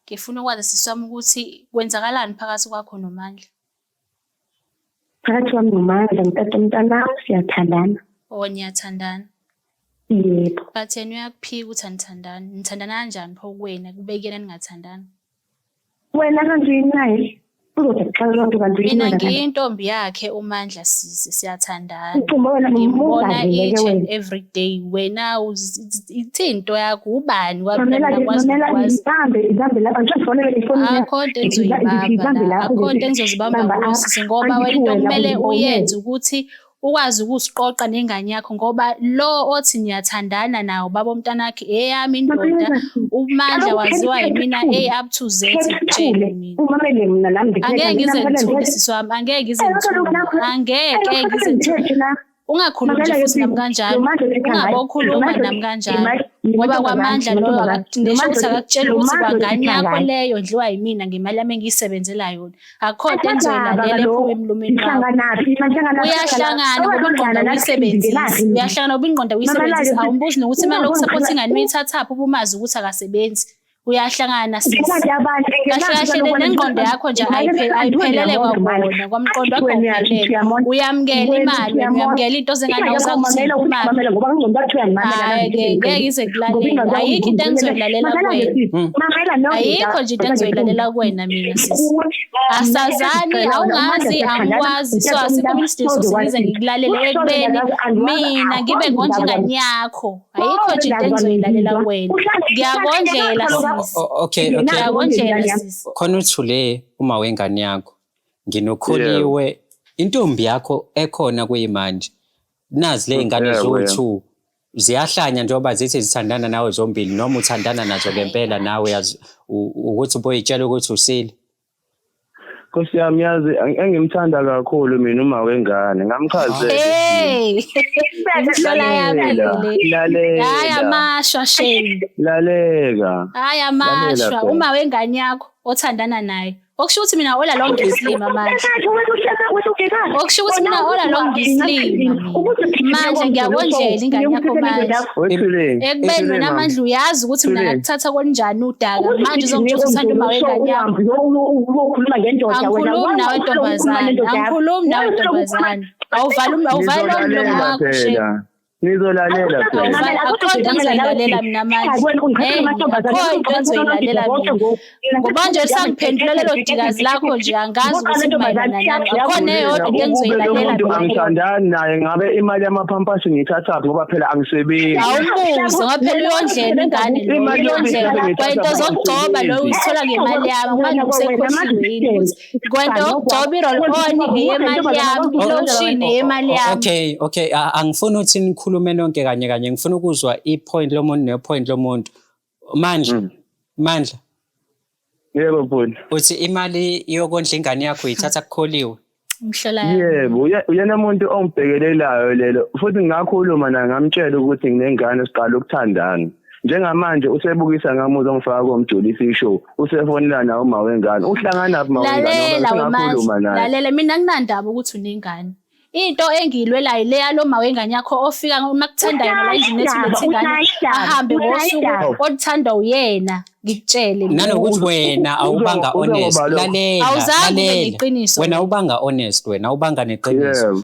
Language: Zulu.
Ngifuna ukwazi sisi wami ukuthi kwenzakalani phakathi kwakho noMandla. Phakathi kwami noMandla umntanami siyathandana. Oh, niyathandana. Yebo. But yena uyakuphika ukuthi anithandani. Nithandana kanjani pho kuwena kube kuyena ningathandani? Wena kanjani naye? Uzothi kuxala lonke kanti Mina ngiyintombi yakhe uMandla sisi siyathandana. wena Ngimbona each and every day. Wena ithinto yakho ubani kwaphela ngakwazi ukwazi. Ibambe lapha ngifonele ifoni yakho. Akho into engizoyibamba. Akho into engizozibamba kuyo sisi ngoba wena into kumele uyenze ukuthi ukwazi ukusiqoqa nengane yakho ngoba lo othi niyathandana nawo baba umntanakhe eyami indoda uMandla waziwa yimina up to Z ekutshela mina. Umamele mina nami angeke ngize ngithule sisi wami angeke ngize ngithule ungakhulumi nje futhi nami kanjalo ungabokhuluma nami kanjalo ngoba kwaMandla lo ngisho ukuthi akakutshela ukuthi kwangane yakho leyo ndliwa yimina ngemali yami engiyisebenzela yona akho into engizoyilalela ephuma emlumeni wakho uyahlangana ngoba ingqondo uyisebenzisa uyahlangana ngoba ingqondo uyisebenzisa awumbuzi nokuthi imali yokusupport ingane uyithathaphi ubumazi ukuthi akasebenzi uyahlangana sisi kahle nengqondo yakho nje ayiphelele kwakona kwamqondo wakho uphelele uyamkela imali uyamkela into zengane awusakuthina imali ngoba ingqondo yakho ngeke ngize kulalela ayikho into engizoyilalela kuwena ayikho nje into engizoyilalela kuwena mina sisi asazani awungazi angikwazi so asikho isidingo sokuze ngikulalele ekubeni mina ngibe ngonje ingane yakho ayikho nje into engizoyilalela kuwena ngiyakondlela Okay. Khona uthule uma wengane yakho. Nginokhuliwe intombi yakho ekhona kuyimanje. Nazi le ngane zo2 ziyahlanya njengoba zithi zithandana nawe zombili noma uthandana nazo ngempela nawe yazi ukuthi boyitshela ukuthi usile. Nkosi yami yazi engimthanda kakhulu mina uma wengane ngamchazela. Lalela. Haya mashwa shame. Laleka. Haya mashwa uma wengane yakho othandana naye. Okusho ukuthi mina all along ngislima manje. Okusho ukuthi mina all along ngislima. Manje ngiyakondlela ingane yakho manje. Ekubeni wena amandla uyazi ukuthi mina ngakuthatha konjani udaka. Manje uzongitshela uthanda uma wengane yakho. Ukhuluma ngendoda wena. Angikhulumi nawe ntombazane. Awuvala umlomo wakho shame. Nizolalela phela. Akho into engizoyilalela mina manje. Akho into engizoyilalela mina. Ngoba nje sangiphendula lelo dikazi lakho nje angazi ukuthi kumayelana nani. Akho neyodwa into engizoyilalela mina. Angithandani naye ngabe imali yamaphampasi ngiyithathaphi ngoba phela angisebenzi. Awumbuze ngoba phela uyondlela ingane lo. Uyondlela. Kwento zokugcoba lo uyithola ngemali yami. Manje usekhohliwe yini ukuthi kwento yokugcoba i-roll-on eyemali yami, i-lotion eyemali yami. Okay. Angifuni ukuthi nikhulume nonke kanye ngifuna ukuzwa ipoint lomuntu nepoint lomuntu. Mandla. Yebo bhuti. Uthi imali yokondla ingane yakho uyithatha kukholiwe. Umhlola yami. Yebo, uyena umuntu ongibhekelelayo lelo. Futhi ngakhuluma naye ngamtshela ukuthi nginengane siqala ukuthandana. Njengamanje usebukisa ngamuza ongifaka komjulisi ishow. Usefonela nawe uma wengane. Uhlangana naphi mawengane ngoba singakhuluma naye. Lalela mina nginandaba ukuthi unengane. Into engiyilwela ile yaloma wengane yakho ofika uma kuthanda yena la endlini ethu lethingane ahambe ngosuku othanda uyena ngikutshele nanokuthi wena awubanga honest lalela awuzange ngeqiniso wena ubanga honest wena ubanga neqiniso